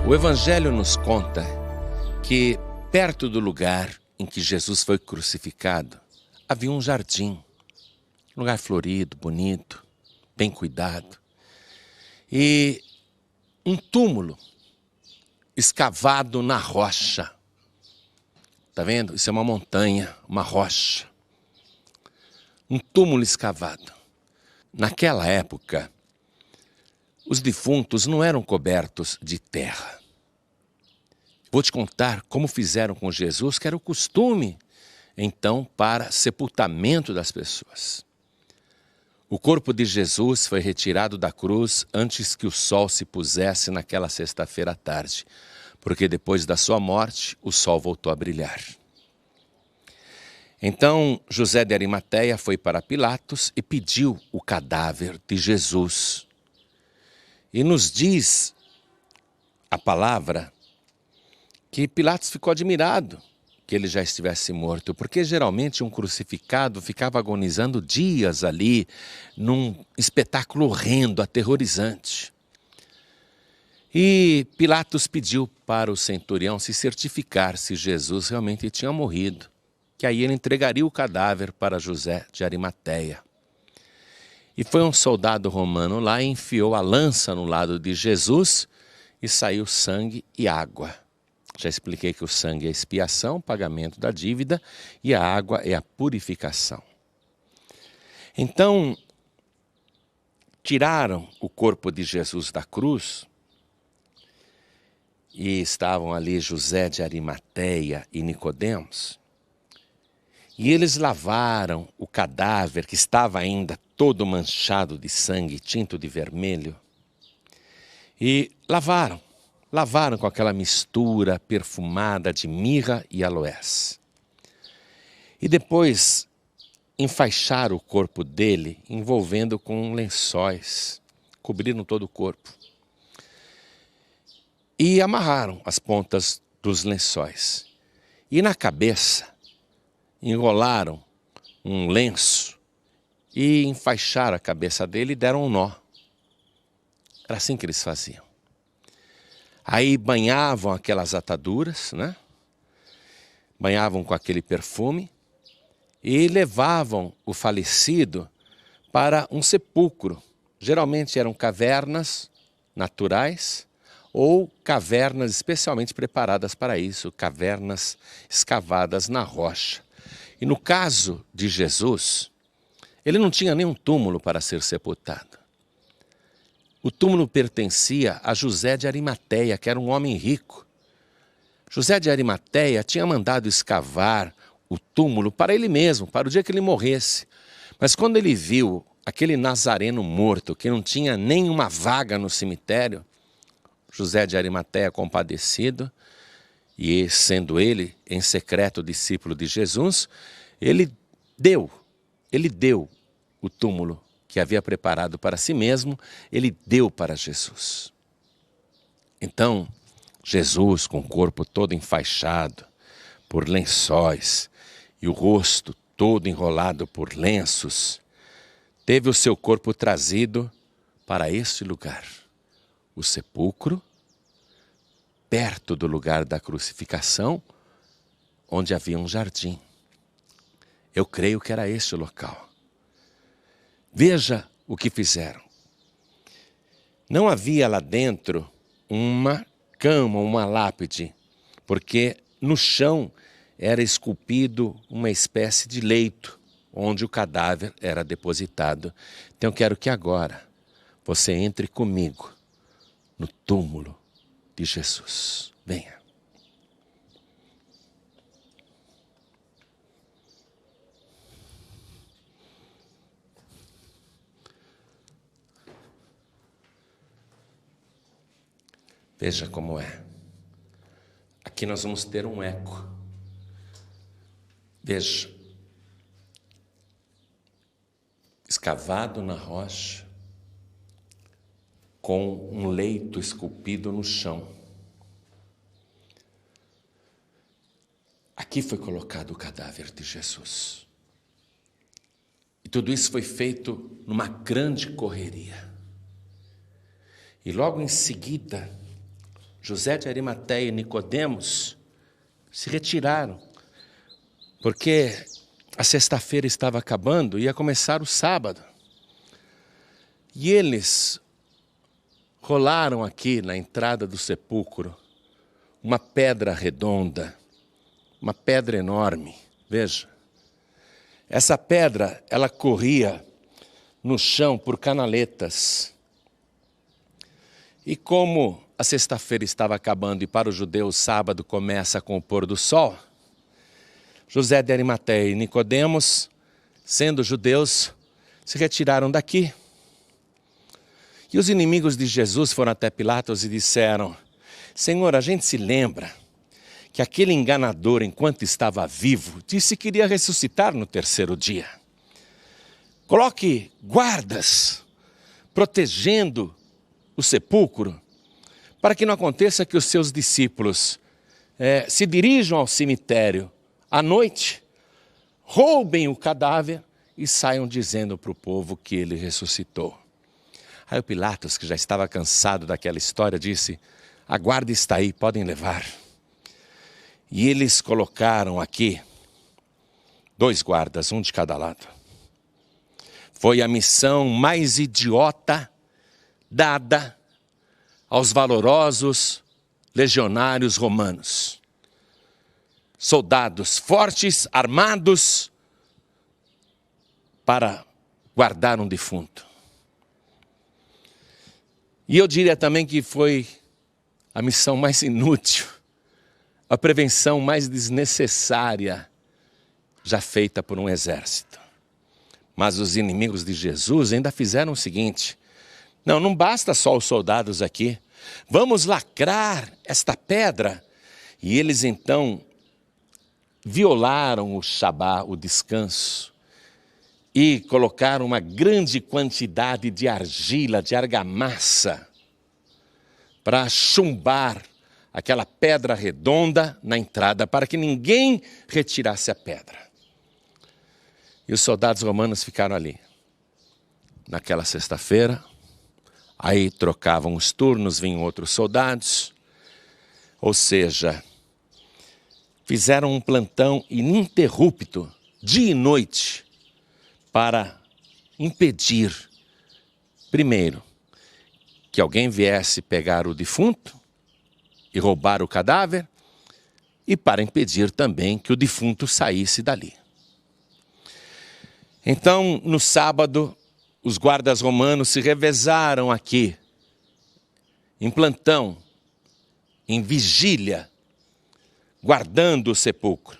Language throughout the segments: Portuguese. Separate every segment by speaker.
Speaker 1: O Evangelho nos conta que perto do lugar em que Jesus foi crucificado, havia um jardim, um lugar florido, bonito, bem cuidado, e um túmulo escavado na rocha. Está vendo? Isso é uma montanha, uma rocha. Um túmulo escavado. Naquela época, os defuntos não eram cobertos de terra. Vou te contar como fizeram com Jesus, que era o costume, então, para sepultamento das pessoas. O corpo de Jesus foi retirado da cruz antes que o sol se pusesse naquela sexta-feira à tarde, porque depois da sua morte, o sol voltou a brilhar. Então, José de Arimateia foi para Pilatos e pediu o cadáver de Jesus. E nos diz a palavra que Pilatos ficou admirado que ele já estivesse morto, porque geralmente um crucificado ficava agonizando dias ali, num espetáculo horrendo, aterrorizante. E Pilatos pediu para o centurião se certificar se Jesus realmente tinha morrido, que aí ele entregaria o cadáver para José de Arimateia. E foi um soldado romano lá e enfiou a lança no lado de Jesus e saiu sangue e água. Já expliquei que o sangue é a expiação, o pagamento da dívida, e a água é a purificação. Então, tiraram o corpo de Jesus da cruz e estavam ali José de Arimateia e Nicodemos. E eles lavaram o cadáver que estava ainda todo manchado de sangue, tinto de vermelho. E lavaram com aquela mistura perfumada de mirra e aloés. E depois enfaixaram o corpo dele, envolvendo com lençóis, cobriram todo o corpo. E amarraram as pontas dos lençóis. E na cabeça, enrolaram um lenço e enfaixaram a cabeça dele e deram um nó. Era assim que eles faziam. Aí banhavam aquelas ataduras, né? Banhavam com aquele perfume e levavam o falecido para um sepulcro. Geralmente eram cavernas naturais ou cavernas especialmente preparadas para isso, cavernas escavadas na rocha. E no caso de Jesus, ele não tinha nenhum túmulo para ser sepultado. O túmulo pertencia a José de Arimateia, que era um homem rico. José de Arimateia tinha mandado escavar o túmulo para ele mesmo, para o dia que ele morresse. Mas quando ele viu aquele nazareno morto, que não tinha nenhuma vaga no cemitério, José de Arimateia, compadecido, e sendo ele em secreto discípulo de Jesus, ele deu o túmulo que havia preparado para si mesmo, ele deu para Jesus. Então, Jesus, com o corpo todo enfaixado por lençóis e o rosto todo enrolado por lenços, teve o seu corpo trazido para este lugar, o sepulcro, perto do lugar da crucificação, onde havia um jardim. Eu creio que era este o local. Veja o que fizeram. Não havia lá dentro uma cama, uma lápide, porque no chão era esculpido uma espécie de leito, onde o cadáver era depositado. Então eu quero que agora você entre comigo no túmulo de Jesus. Venha. Veja como é. Aqui nós vamos ter um eco. Veja. Escavado na rocha, com um leito esculpido no chão. Aqui foi colocado o cadáver de Jesus. E tudo isso foi feito numa grande correria. E logo em seguida, José de Arimateia e Nicodemos se retiraram, porque a sexta-feira estava acabando e ia começar o sábado. E eles rolaram aqui na entrada do sepulcro uma pedra redonda, uma pedra enorme. Veja, essa pedra, ela corria no chão por canaletas. E como a sexta-feira estava acabando e para o judeu o sábado começa com o pôr do sol, José de Arimateia e Nicodemos, sendo judeus, se retiraram daqui. E os inimigos de Jesus foram até Pilatos e disseram: Senhor, a gente se lembra que aquele enganador, enquanto estava vivo, disse que iria ressuscitar no terceiro dia. Coloque guardas protegendo o sepulcro, para que não aconteça que os seus discípulos se dirijam ao cemitério à noite, roubem o cadáver e saiam dizendo para o povo que ele ressuscitou. Aí o Pilatos, que já estava cansado daquela história, disse: a guarda está aí, podem levar. E eles colocaram aqui 2 guardas, um de cada lado. Foi a missão mais idiota dada aos valorosos legionários romanos. Soldados fortes, armados, para guardar um defunto. E eu diria também que foi a missão mais inútil, a prevenção mais desnecessária já feita por um exército. Mas os inimigos de Jesus ainda fizeram o seguinte: não basta só os soldados aqui, vamos lacrar esta pedra. E eles então violaram o Shabá, o descanso, e colocaram uma grande quantidade de argila, de argamassa, para chumbar aquela pedra redonda na entrada, para que ninguém retirasse a pedra. E os soldados romanos ficaram ali. Naquela sexta-feira, aí trocavam os turnos, vinham outros soldados, ou seja, fizeram um plantão ininterrupto, dia e noite, para impedir, primeiro, que alguém viesse pegar o defunto e roubar o cadáver, e para impedir também que o defunto saísse dali. Então, no sábado, os guardas romanos se revezaram aqui, em plantão, em vigília, guardando o sepulcro.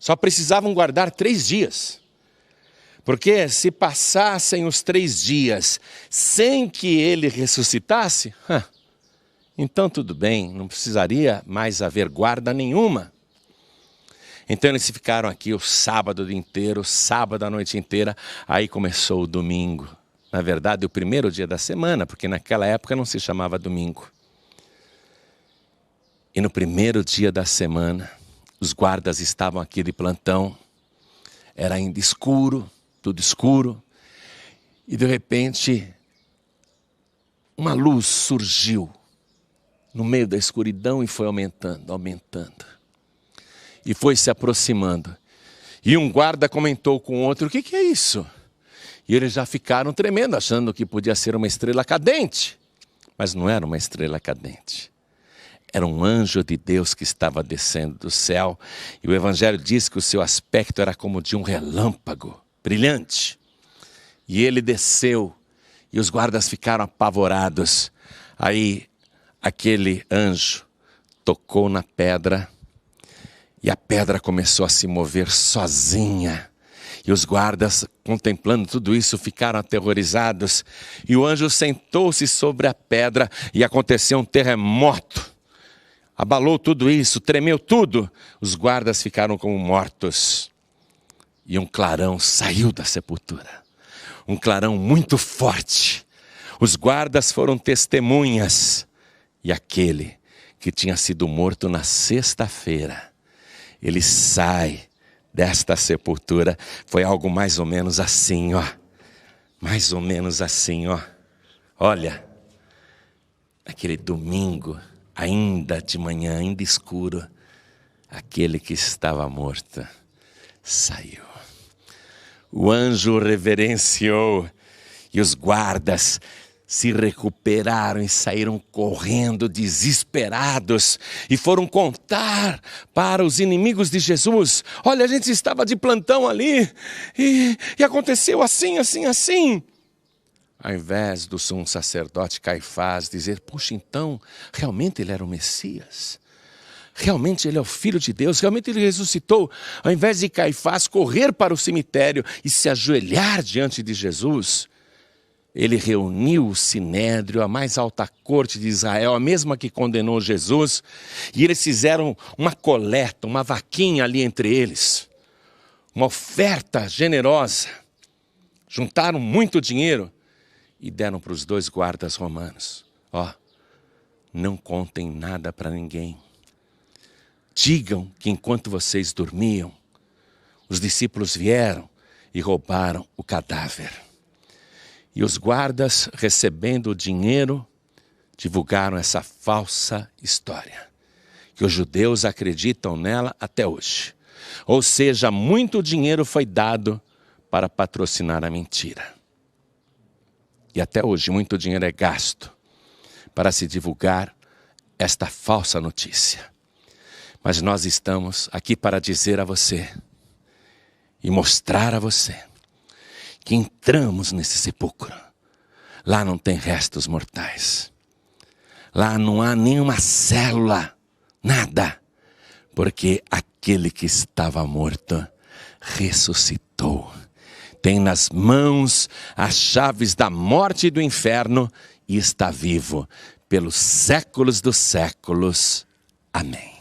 Speaker 1: Só precisavam guardar 3 dias. Porque se passassem os 3 dias sem que ele ressuscitasse, então tudo bem, não precisaria mais haver guarda nenhuma. Então eles ficaram aqui o sábado o dia inteiro, sábado a noite inteira, aí começou o domingo. Na verdade, o primeiro dia da semana, porque naquela época não se chamava domingo. E no primeiro dia da semana, os guardas estavam aqui de plantão, era ainda escuro, tudo escuro, e de repente uma luz surgiu no meio da escuridão e foi aumentando, aumentando. E foi se aproximando. E um guarda comentou com o outro: o que é isso? E eles já ficaram tremendo, achando que podia ser uma estrela cadente. Mas não era uma estrela cadente. Era um anjo de Deus que estava descendo do céu. E o Evangelho diz que o seu aspecto era como de um relâmpago, brilhante. E ele desceu e os guardas ficaram apavorados. Aí aquele anjo tocou na pedra e a pedra começou a se mover sozinha. E os guardas, contemplando tudo isso, ficaram aterrorizados. E o anjo sentou-se sobre a pedra e aconteceu um terremoto. Abalou tudo isso, tremeu tudo. Os guardas ficaram como mortos. E um clarão saiu da sepultura. Um clarão muito forte. Os guardas foram testemunhas. E aquele que tinha sido morto na sexta-feira, ele sai desta sepultura. Foi algo mais ou menos assim, ó. Mais ou menos assim, ó. Olha, aquele domingo, ainda de manhã, ainda escuro, aquele que estava morto saiu. O anjo reverenciou e os guardas se recuperaram e saíram correndo desesperados e foram contar para os inimigos de Jesus: olha, a gente estava de plantão ali e aconteceu assim, assim, assim. Ao invés do sumo sacerdote Caifás dizer: puxa, então realmente ele era o Messias, realmente ele é o Filho de Deus, realmente ele ressuscitou. Ao invés de Caifás correr para o cemitério e se ajoelhar diante de Jesus, ele reuniu o sinédrio, a mais alta corte de Israel, a mesma que condenou Jesus, e eles fizeram uma coleta, uma vaquinha ali entre eles, uma oferta generosa. Juntaram muito dinheiro e deram para os 2 guardas romanos: ó, não contem nada para ninguém. Digam que enquanto vocês dormiam, os discípulos vieram e roubaram o cadáver. E os guardas, recebendo o dinheiro, divulgaram essa falsa história, que os judeus acreditam nela até hoje. Ou seja, muito dinheiro foi dado para patrocinar a mentira. E até hoje muito dinheiro é gasto para se divulgar esta falsa notícia. Mas nós estamos aqui para dizer a você e mostrar a você que entramos nesse sepulcro. Lá não tem restos mortais. Lá não há nenhuma célula, nada. Porque aquele que estava morto ressuscitou. Tem nas mãos as chaves da morte e do inferno e está vivo pelos séculos dos séculos. Amém.